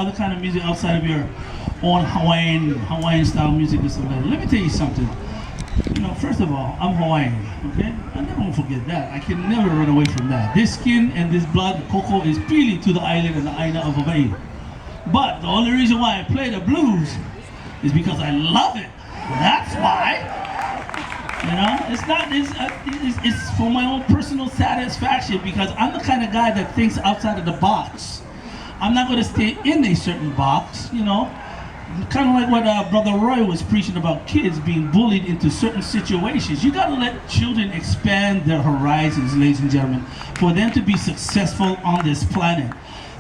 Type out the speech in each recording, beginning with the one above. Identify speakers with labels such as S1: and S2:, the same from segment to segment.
S1: other kind of music outside of your own Hawaiian style music and stuff like that. Let me tell you something. You know, first of all, I'm Hawaiian, okay? I never won't forget that. I can never run away from that. This skin and this blood, cocoa, is really to the island and the aina of Hawaii. But the only reason why I play the blues is because I love it. That's why. You know, it's for my own personal satisfaction, because I'm the kind of guy that thinks outside of the box. I'm not going to stay in a certain box, you know. Kind of like what Brother Roy was preaching about kids being bullied into certain situations. You got to let children expand their horizons, ladies and gentlemen, for them to be successful on this planet.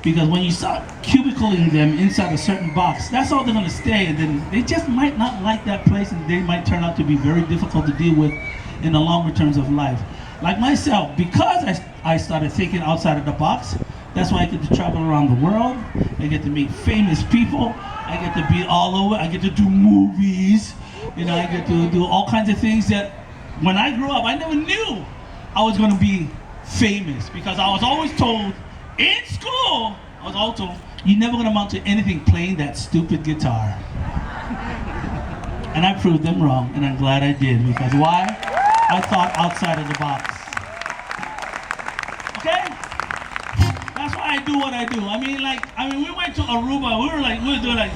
S1: Because when you start cubicling them inside a certain box, that's all they're going to stay, and then they just might not like that place, and they might turn out to be very difficult to deal with in the longer terms of life. Like myself, because I started thinking outside of the box, that's why I get to travel around the world. I get to meet famous people. I get to be all over. I get to do movies. You know, I get to do all kinds of things that when I grew up, I never knew I was going to be famous, because I was always told in school, I was always told, you're never going to amount to anything playing that stupid guitar. And I proved them wrong, and I'm glad I did, because why? I thought outside of the box. Okay? That's why I do what I do. I mean, we went to Aruba. We were doing like.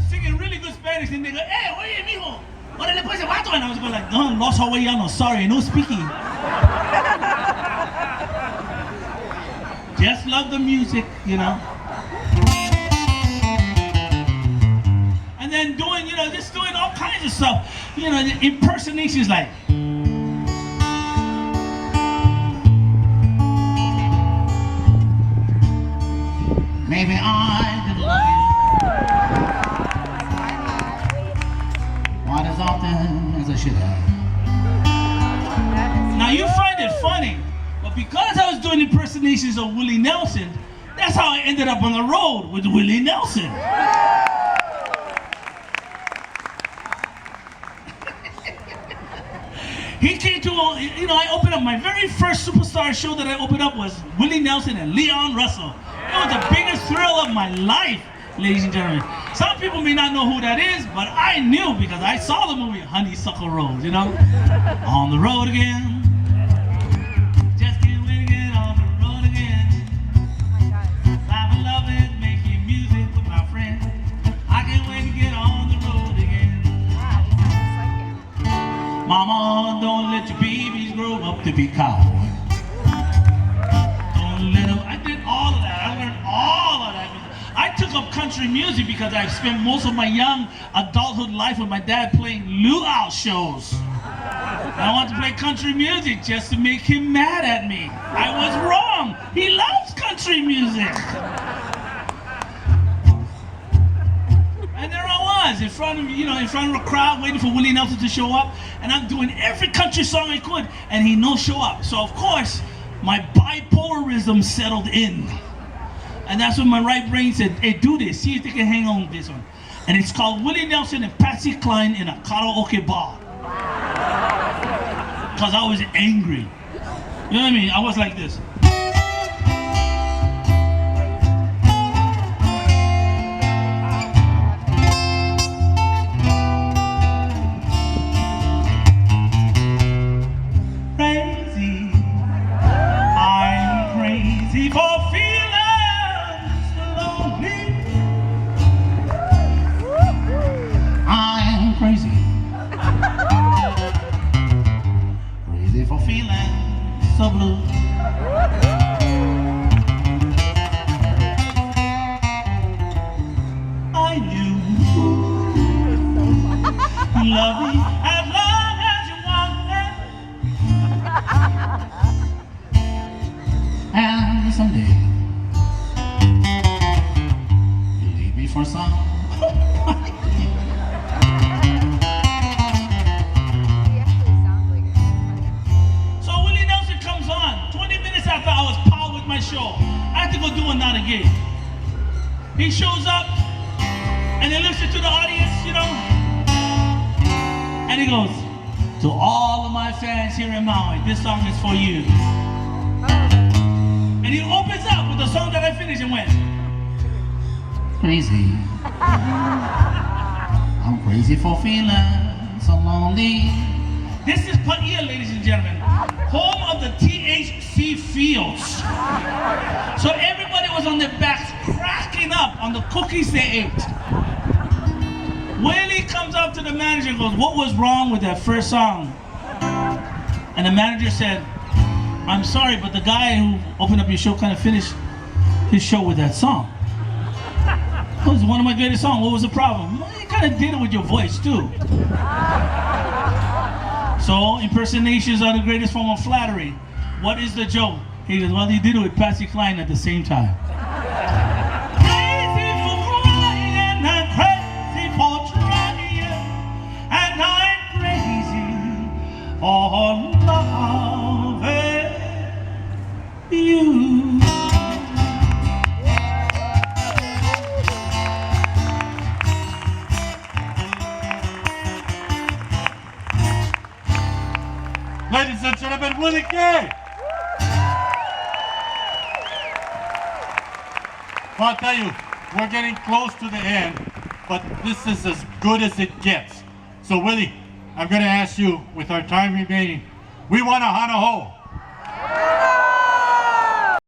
S1: Singing really good Spanish, and they go, "Hey, oye, mijo, órale pues el vato," and I was going like, "No, los hawaiianos, sorry, no speaking." Just love the music, you know. And then doing, you know, just doing all kinds of stuff. You know, the impersonations like. Maybe I didn't love you quite as often as I should have. Now you find it funny, but because I was doing impersonations of Willie Nelson, that's how I ended up on the road with Willie Nelson. He came to, you know, I opened up, my very first superstar show that I opened up was Willie Nelson and Leon Russell. It was the biggest thrill of my life, ladies and gentlemen. Some people may not know who that is, but I knew because I saw the movie Honeysuckle Rose, you know? On the road again. Just can't wait to get on the road again. Live and love it, making music with my friends. I can't wait to get on the road again. Mama, don't let your babies grow up to be cowboys. Don't let them. I did all of that. I learned all of that. I took up country music because I spent most of my young adulthood life with my dad playing luau shows. I wanted to play country music just to make him mad at me. I was wrong. He loves country music. And there I was in front of, you know, in front of a crowd waiting for Willie Nelson to show up, and I'm doing every country song I could, and he no show up. So of course, my bipolarism settled in. And that's when my right brain said, hey, do this, see if they can hang on with this one. And it's called Willie Nelson and Patsy Cline in a karaoke bar. Because I was angry. You know what I mean? I was like this. Crazy. I'm crazy for feeling lonely. I'm crazy. Crazy for feeling so blue. I do love me as long as you want it. And someday you leave me for some. So Willie Nelson comes on 20 minutes after I was powered with my show. I had to go do another gig. He shows up and he looks into the audience, you know, and he goes, To all of my fans here in Maui, this song is for you. And he opens up with the song that I finished and went, crazy. I'm crazy for feeling so lonely. This is Paia, ladies and gentlemen, home of the THC fields. So everybody was on their backs cracking up on the cookies they ate. Willie comes up to the manager and goes, what was wrong with that first song? And the manager said, I'm sorry, but the guy who opened up your show kind of finished his show with that song. It was one of my greatest songs. What was the problem? Well, you kind of did it with your voice too. So impersonations are the greatest form of flattery. What is the joke? He goes, well, he did it with Patsy, Cline at the same time. Crazy for crying and I'm crazy for trying and I'm crazy for loving you.
S2: Ladies and gentlemen, Willie K. Well, I'll tell you, we're getting close to the end, but this is as good as it gets. So Willie, I'm going to ask you, with our time remaining, we want a Honolulu.